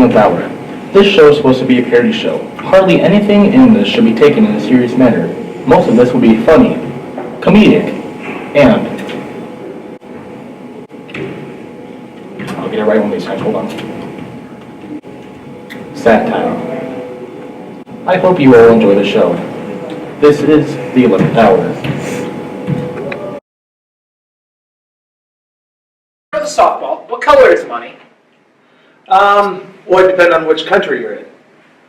11th hour. This show is supposed to be a parody show. Hardly anything in this should be taken in a serious manner. Most of this will be funny, comedic, and... I'll get it right one of these times, hold on. Satire. I hope you all enjoy the show. This is the 11th hour. For the softball, what color is money? Well, it depends on which country you're in.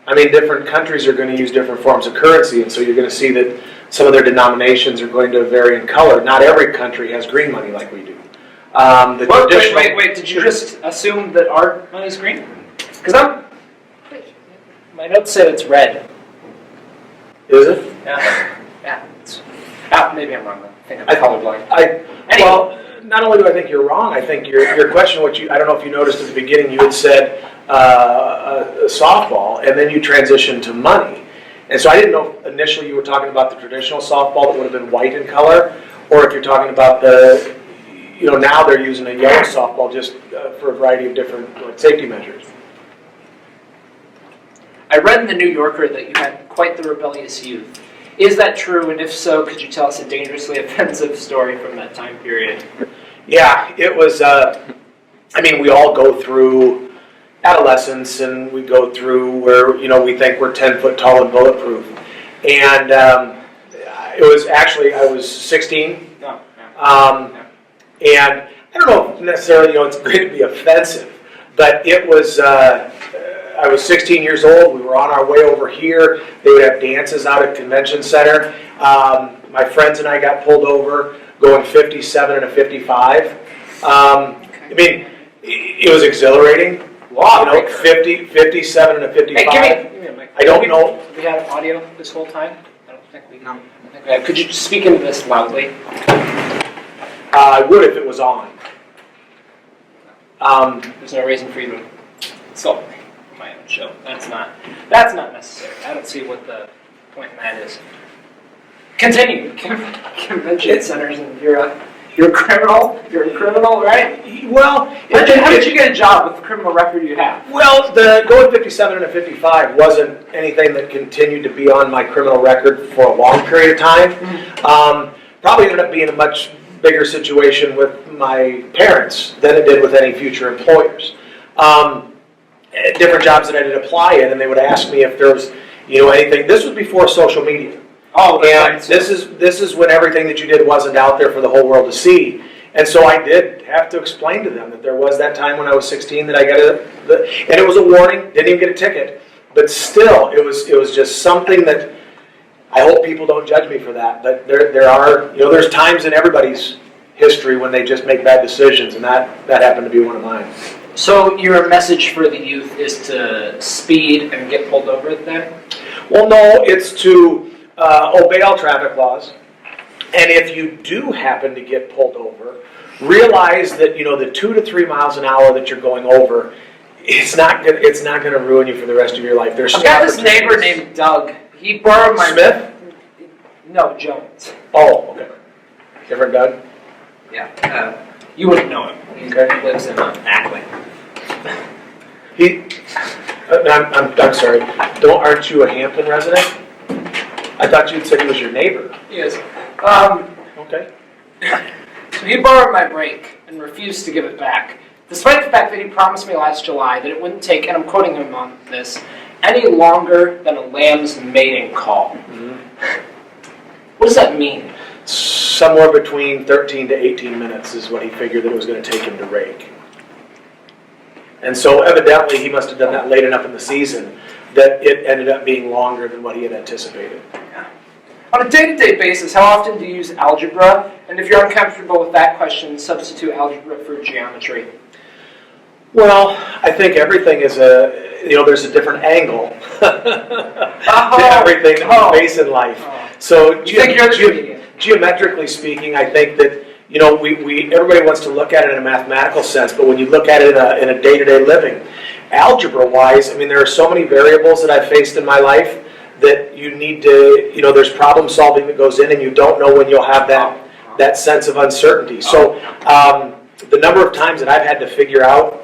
I mean, different countries are going to use different forms of currency, and so you're going to see that some of their denominations are going to vary in color. Not every country has green money like we do. Wait, did you just assume that our money's green? Because my notes said it's red. Is it? Yeah. Maybe I'm wrong. I think I'm colorblind. Well, not only do I think you're wrong, I think your question, I don't know if you noticed at the beginning, you had said softball, and then you transitioned to money. And so I didn't know if initially you were talking about the traditional softball that would have been white in color, or if you're talking about the, now they're using a yellow softball just for a variety of different safety measures. I read in the New Yorker that you had quite the rebellious youth. Is that true? And if so, could you tell us a dangerously offensive story from that time period? Yeah, it was, we all go through adolescence, and we go through where, we think we're 10 foot tall and bulletproof. And it was actually, I was 16. No. And I don't know if necessarily, it's great to be offensive, but it was, I was 16 years old. We were on our way over here. They would have dances out at Convention Center. My friends and I got pulled over going 57 and a 55. It was exhilarating. 57 and a 55. Hey, give me a mic. I don't know. We had audio this whole time? I don't think we know. Could you speak into this loudly? I would if it was on. There's no reason for you to insult me on my own show. That's not necessary. I don't see what the point in that is. Continue. Convention centers, and you're a criminal. You're a criminal, right? Well, how did you get a job with the criminal record you have? Well, the going 57 and a 55 wasn't anything that continued to be on my criminal record for a long period of time. Probably ended up being a much bigger situation with my parents than it did with any future employers. Different jobs that I did apply in, and they would ask me if there was, anything. This was before social media. Oh, and right. this is when everything that you did wasn't out there for the whole world to see. And so I did have to explain to them that there was that time when I was 16 that I got and it was a warning. Didn't even get a ticket, but still, it was just something that I hope people don't judge me for that. But there are, there's times in everybody's history when they just make bad decisions, and that happened to be one of mine. So your message for the youth is to speed and get pulled over then? Well, no, it's to obey all traffic laws. And if you do happen to get pulled over, realize that the 2 to 3 miles an hour that you're going over, it's not gonna ruin you for the rest of your life. I've got this neighbor named Doug. He borrowed my Smith? No, Jones. Oh, okay. Different Doug? Yeah. You wouldn't know him. He lives in Ackley. I'm sorry. Aren't you a Hampton resident? I thought you'd said he was your neighbor. He is. Okay. So he borrowed my brake and refused to give it back, despite the fact that he promised me last July that it wouldn't take, and I'm quoting him on this, any longer than a lamb's mating call. Mm-hmm. What does that mean? Somewhere between 13 to 18 minutes is what he figured that it was going to take him to rake. And so evidently he must have done that late enough in the season that it ended up being longer than what he had anticipated. Yeah. On a day-to-day basis, how often do you use algebra? And if you're uncomfortable with that question, substitute algebra for geometry. Well, I think everything is there's a different angle to everything that we face in life. So geometrically speaking, I think that everybody wants to look at it in a mathematical sense, but when you look at it in a day-to-day living, algebra-wise, there are so many variables that I've faced in my life that you need to, there's problem solving that goes in, and you don't know when you'll have that sense of uncertainty. So the number of times that I've had to figure out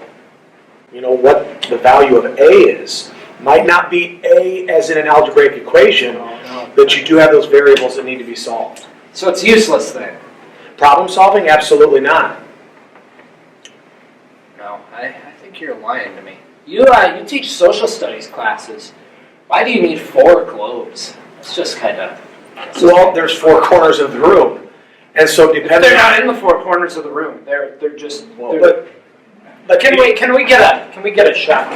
what the value of A is. Might not be A as in an algebraic equation, but you do have those variables that need to be solved. So it's useless then? Problem solving? Absolutely not. No, I think you're lying to me. You teach social studies classes. Why do you need 4 globes? It's just kind of... Well, there's 4 corners of the room. And so depending They're not in the 4 corners of the room. They're just... But Can we get a shot?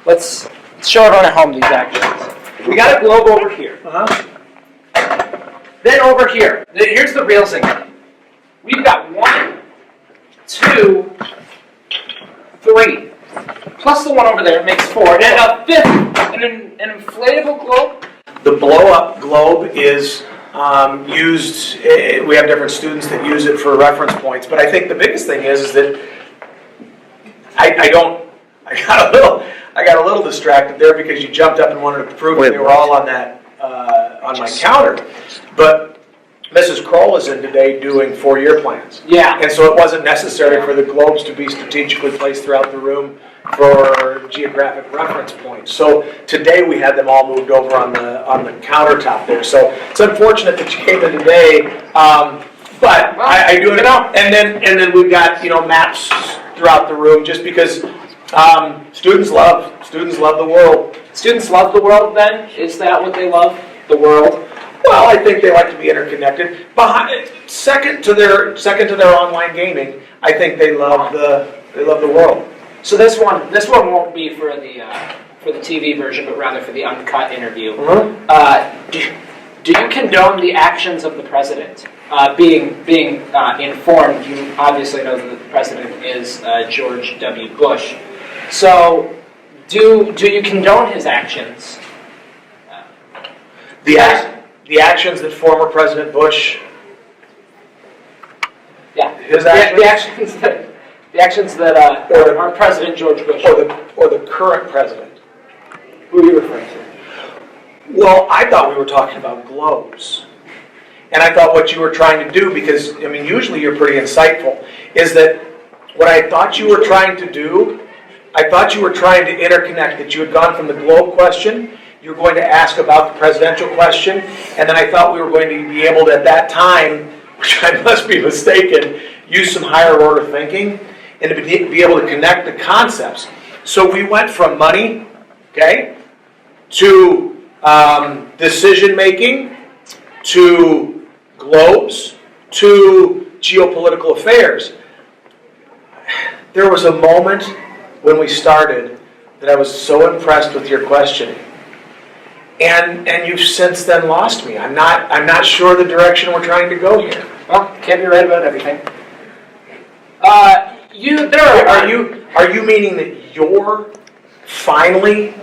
Let's show everyone at home these actions. We got a globe over here. Then over here. Here's the real thing. We've got 1, 2, 3. Plus the one over there makes 4. And a fifth, an inflatable globe. the blow-up globe is used, we have different students that use it for reference points, but I think the biggest thing is that I got a little distracted there because you jumped up and wanted to prove that they were all on that, on my counter. But Mrs. Kroll is in today doing 4-year plans. Yeah. And so it wasn't necessary for the globes to be strategically placed throughout the room for geographic reference points. So today we had them all moved over on the countertop there. So it's unfortunate that you came in today, but I do it. And then we've got maps throughout the room just because students love the world. Students love the world. Then is that what they love? The world. Well, I think they like to be interconnected. Second to their online gaming, I think they love the world. So this one won't be for the TV version, but rather for the uncut interview. Mm-hmm. Do you condone the actions of the president being informed? You obviously know that the president is George W. Bush. So do you condone his actions? The actions that former President Bush. Yeah. His actions. The actions that our President George Bush. Or the current president. Who are you referring to? Well, I thought we were talking about globes. And I thought what you were trying to do, because, usually you're pretty insightful, is that what I thought you were trying to do, I thought you were trying to interconnect, that you had gone from the globe question, you were going to ask about the presidential question, and then I thought we were going to be able to, at that time, which I must be mistaken, use some higher order thinking, and to be able to connect the concepts. So we went from money, okay, to decision making, to globes, to geopolitical affairs. There was a moment when we started that I was so impressed with your questioning. And you've since then lost me. I'm not sure the direction we're trying to go here. Well, can't be right about everything. Are you meaning that you're finally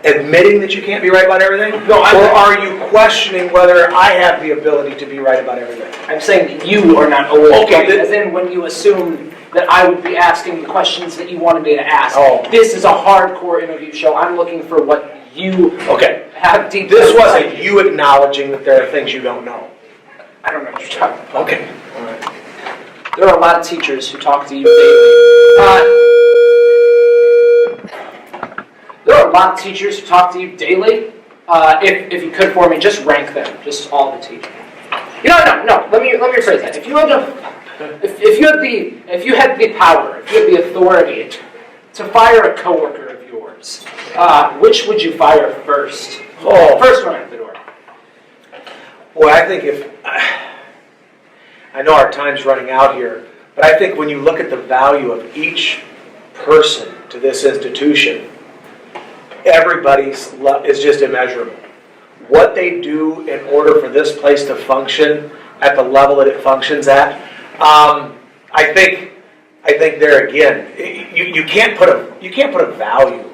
admitting that you can't be right about everything? No, or are you questioning whether I have the ability to be right about everything? I'm saying that you are not always right. As in when you assumed that I would be asking the questions that you wanted me to ask. Oh. This is a hardcore interview show. I'm looking for what you have deep. This wasn't you acknowledging that there are things you don't know. I don't know what you're talking about. Okay. All right. There are a lot of teachers who talk to you daily. There are a lot of teachers who talk to you daily. If you could for me, just rank them. Just all the teachers. No. Let me rephrase that. If you had the power, if you had the authority to fire a coworker of yours, which would you fire first? Oh, First one out the door. Well, I think I know our time's running out here, but I think when you look at the value of each person to this institution, everybody's love is just immeasurable. What they do in order for this place to function at the level that it functions at, I think there again, you can't put a value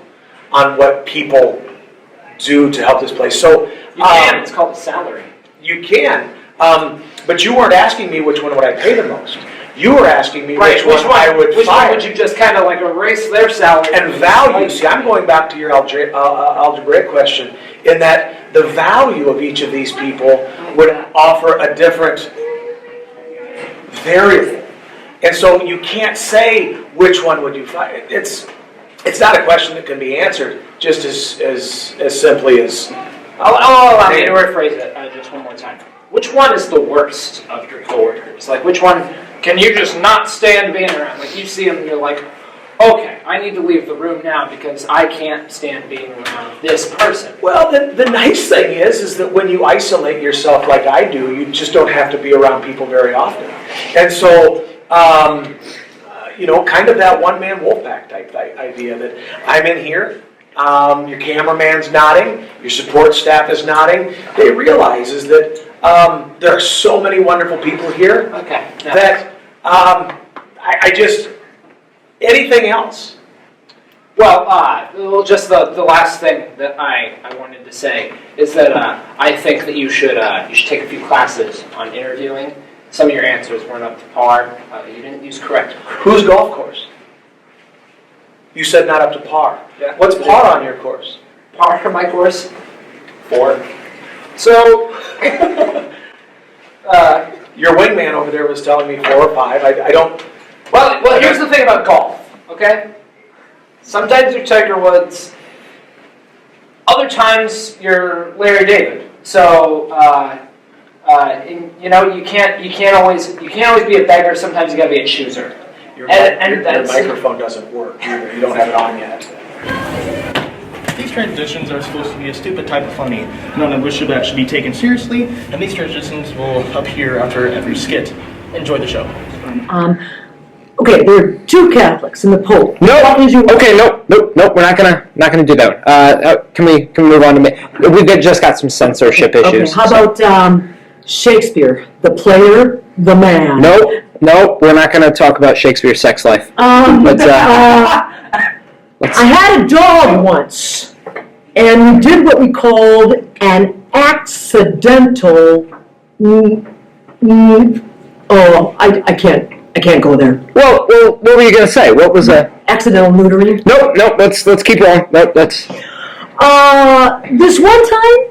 on what people do to help this place. So you can. It's called a salary. You can, but you weren't asking me which one would I pay the most. You were asking me which one I would Which fire. one would you just kind of like erase their salary? And value. See, I'm going back to your algebraic question, in that the value of each of these people would offer a different variable. And so you can't say which one would you fire. it's not a question that can be answered just as simply as. Allow me to rephrase it just one more time. Which one is the worst of your coworkers? Like, which one can you just not stand being around? Like, you see them and you're like, okay, I need to leave the room now because I can't stand being around this person. Well, the nice thing is that when you isolate yourself like I do, you just don't have to be around people very often. And so, kind of that one-man wolf pack type idea that I'm in here, your cameraman's nodding, your support staff is nodding. They realize is that there are so many wonderful people here that I just, anything else? Well, just the last thing that I wanted to say is that I think that you should take a few classes on interviewing. Some of your answers weren't up to par. You didn't use correct. Whose golf course? You said not up to par. Yeah. What's par on your course? Par on my course? 4. So, your wingman over there was telling me 4 or 5. I don't. Well, here's the thing about golf. Okay. Sometimes you're Tiger Woods. Other times you're Larry David. So, you can't always be a beggar. Sometimes you gotta be a chooser. Your microphone doesn't work either. You don't have it on yet. These transitions are supposed to be a stupid type of funny, none of which should be taken seriously, and these transitions will appear after every skit. Enjoy the show. Okay, there are 2 Catholics in the Pope. No. Okay. Nope. We're not gonna do that. Can we move on to me? We've just got some censorship issues. Okay, how about Shakespeare, the player, the man? Nope. We're not gonna talk about Shakespeare's sex life. I had a dog once, and we did what we called an accidental. I can't go there. Well, what were you gonna say? What was that? Accidental neutering. Nope. Let's keep going. Nope. Let's. This one time,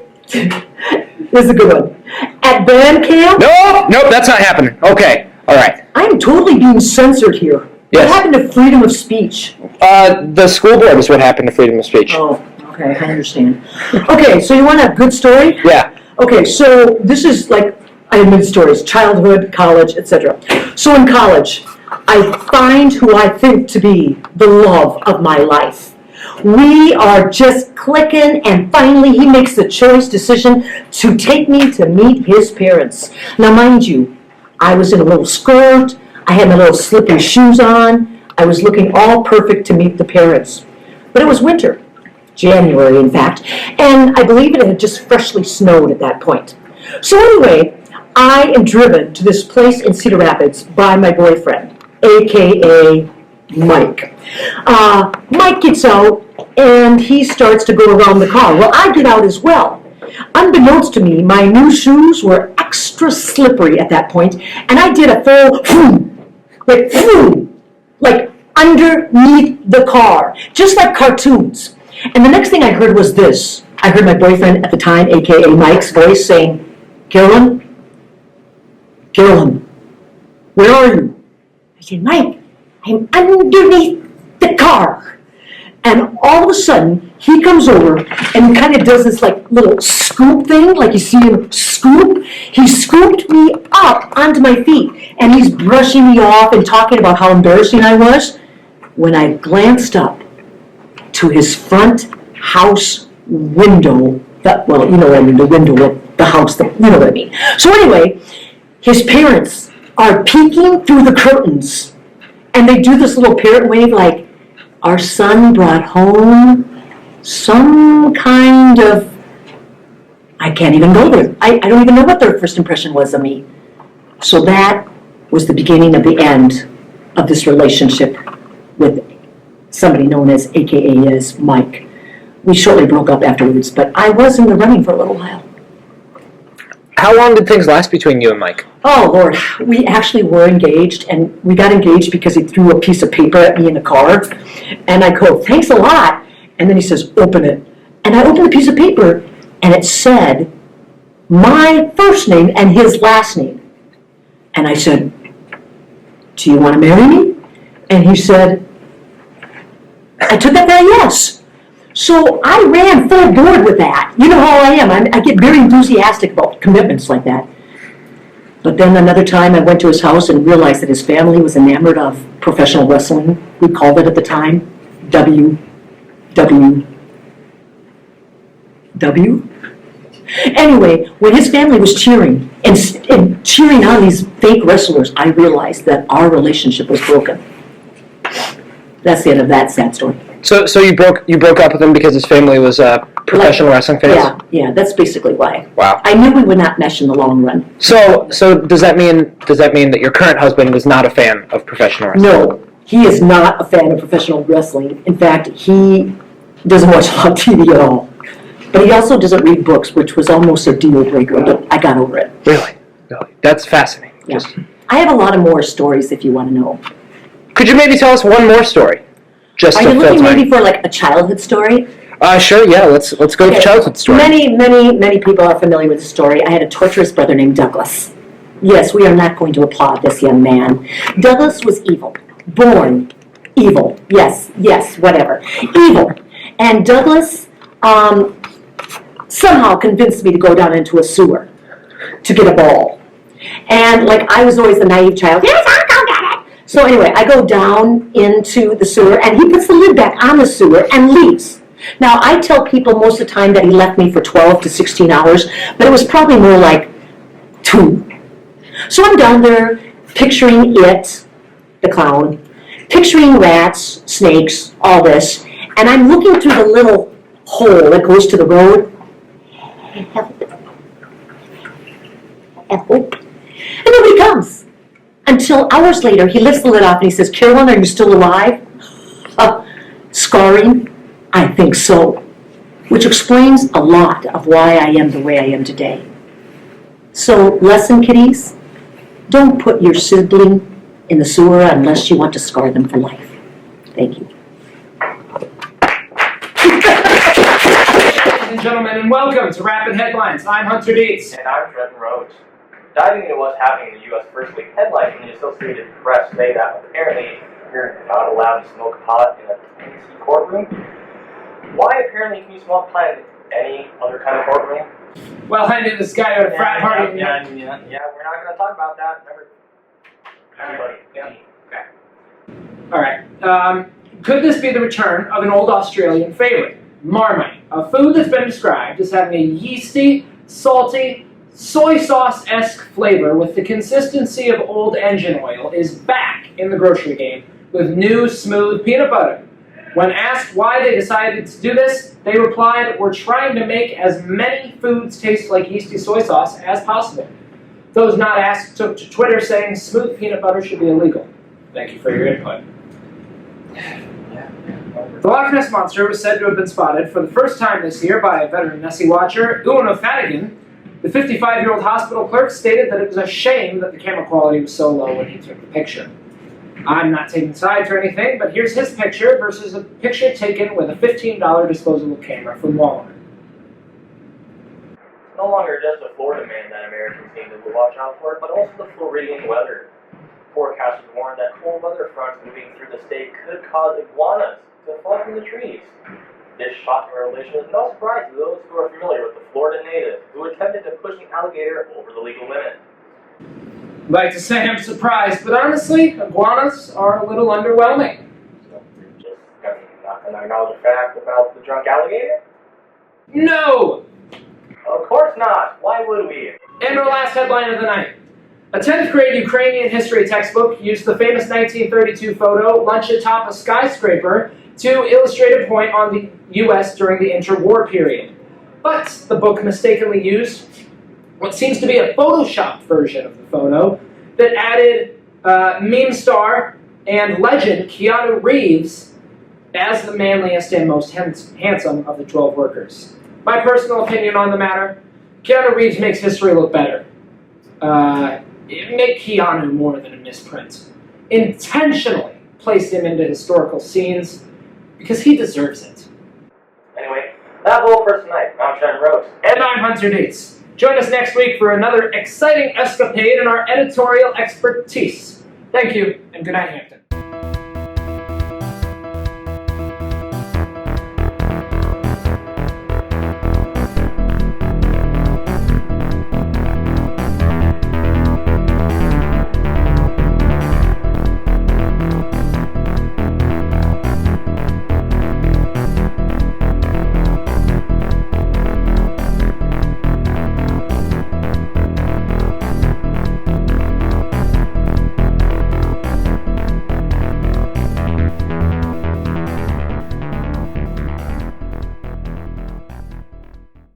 this is a good one. At band camp. Nope. That's not happening. Okay. All right. I'm totally being censored here. Yes. What happened to freedom of speech? The school board is what happened to freedom of speech. Oh, okay, I understand. Okay, so you want a good story? Yeah. Okay, so this is like, I have many stories, childhood, college, etc. So in college, I find who I think to be the love of my life. We are just clicking, and finally he makes the decision to take me to meet his parents. Now mind you, I was in a little skirt, I had my little slippery shoes on, I was looking all perfect to meet the parents. But it was winter, January in fact, and I believe it had just freshly snowed at that point. So anyway, I am driven to this place in Cedar Rapids by my boyfriend, aka Mike. Mike gets out and he starts to go around the car. Well, I get out as well. Unbeknownst to me, my new shoes were extra slippery at that point, and I did a full like underneath the car, just like cartoons. And the next thing I heard was this. I heard my boyfriend at the time, aka Mike's voice saying, Carolyn, where are you? I said, Mike, I'm underneath the car. And all of a sudden, he comes over and kind of does this like little scoop thing, like you see him scoop. He scooped me up onto my feet, and he's brushing me off and talking about how embarrassing I was. When I glanced up to his front house window, you know what I mean, the window of the house, you know what I mean. So anyway, his parents are peeking through the curtains, and they do this little parent wave like, our son brought home some kind of, I can't even go there. I don't even know what their first impression was of me. So that was the beginning of the end of this relationship with somebody known as, AKA as Mike. We shortly broke up afterwards, but I was in the running for a little while. How long did things last between you and Mike? Oh, Lord, we actually were engaged, and we got engaged because he threw a piece of paper at me in the car, and I go, thanks a lot, and then he says, open it. And I opened the piece of paper, and it said my first name and his last name. And I said, do you want to marry me? And he said, I took that very yes. So I ran full board with that. You know how I am. I get very enthusiastic about commitments like that. But then another time I went to his house and realized that his family was enamored of professional wrestling. We called it at the time WWW. Anyway, when his family was cheering and cheering on these fake wrestlers, I realized that our relationship was broken. That's the end of that sad story. So you broke up with him because his family was professional wrestling fans? Yeah, that's basically why. Wow. I knew we would not mesh in the long run. So does that mean that your current husband was not a fan of professional wrestling? No, he is not a fan of professional wrestling. In fact, he doesn't watch a lot of TV at all. But he also doesn't read books, which was almost a deal breaker, but I got over it. Really? That's fascinating. Yeah. I have a lot of more stories if you want to know. Could you maybe tell us one more story? Are you looking maybe for like a childhood story? Sure, yeah, let's go with childhood story. Many people are familiar with the story. I had a torturous brother named Douglas. Yes, we are not going to applaud this young man. Douglas was evil. Born evil. Yes, whatever. Evil. And Douglas somehow convinced me to go down into a sewer to get a ball. And like I was always the naive child. Yes, I'll go get it. So anyway, I go down into the sewer and he puts the lid back on the sewer and leaves. Now I tell people most of the time that he left me for 12 to 16 hours, but it was probably more like 2. So I'm down there picturing it, the clown, picturing rats, snakes, all this, and I'm looking through the little hole that goes to the road. Help. And nobody comes. Until hours later, he lifts the lid off and he says, Carolyn, are you still alive? Scarring? I think so. Which explains a lot of why I am the way I am today. So, lesson, kiddies, don't put your sibling in the sewer unless you want to scar them for life. Thank you. Ladies and gentlemen, and welcome to Rapid Headlines. I'm Hunter Dietz. And I'm Trenton Rhodes. Diving into what's happening in the U.S. First Week headlines when the Associated Press say that apparently you're not allowed to smoke pot in a PC courtroom. Why apparently can you smoke pot in any other kind of courtroom? Well, I knew this guy at a frat party. Yeah, we're not going to talk about that. Remember. Everybody. Okay. All right. Could this be the return of an old Australian favorite, Marmite, a food that's been described as having a yeasty, salty, soy sauce-esque flavor with the consistency of old engine oil, is back in the grocery game with new smooth peanut butter. When asked why they decided to do this, they replied, "We're trying to make as many foods taste like yeasty soy sauce as possible." Those not asked took to Twitter saying smooth peanut butter should be illegal. Thank you for your input. The Loch Ness Monster was said to have been spotted for the first time this year by a veteran Nessie watcher, Ewan O'Fadigan. The 55-year-old hospital clerk stated that it was a shame that the camera quality was so low when he took the picture. I'm not taking sides or anything, but here's his picture versus a picture taken with a $15 disposable camera from Walmart. It's no longer just a Florida man that Americans need to watch out for, but also the Floridian weather. Forecasters warned that cold weather fronts moving through the state could cause iguanas to fall from the trees. This shocking revelation is no surprise to those who are familiar with the Florida native who attempted to push an alligator over the legal limit. I'd like to say I'm surprised, but honestly, iguanas are a little underwhelming. So you're just not going to acknowledge the fact about the drunk alligator? No! Of course not. Why would we? And our last headline of the night. A 10th grade Ukrainian history textbook used the famous 1932 photo, lunch atop a skyscraper, to illustrate a point on the U.S. during the interwar period. But the book mistakenly used what seems to be a photoshopped version of the photo that added meme star and legend Keanu Reeves as the manliest and most handsome of the 12 workers. My personal opinion on the matter, Keanu Reeves makes history look better. Make Keanu more than a misprint. Intentionally place him into historical scenes because he deserves it. Anyway, that's all for tonight. I'm Trenton Rhodes. And I'm Hunter Dietz. Join us next week for another exciting escapade in our editorial expertise. Thank you, and good night, Hampton.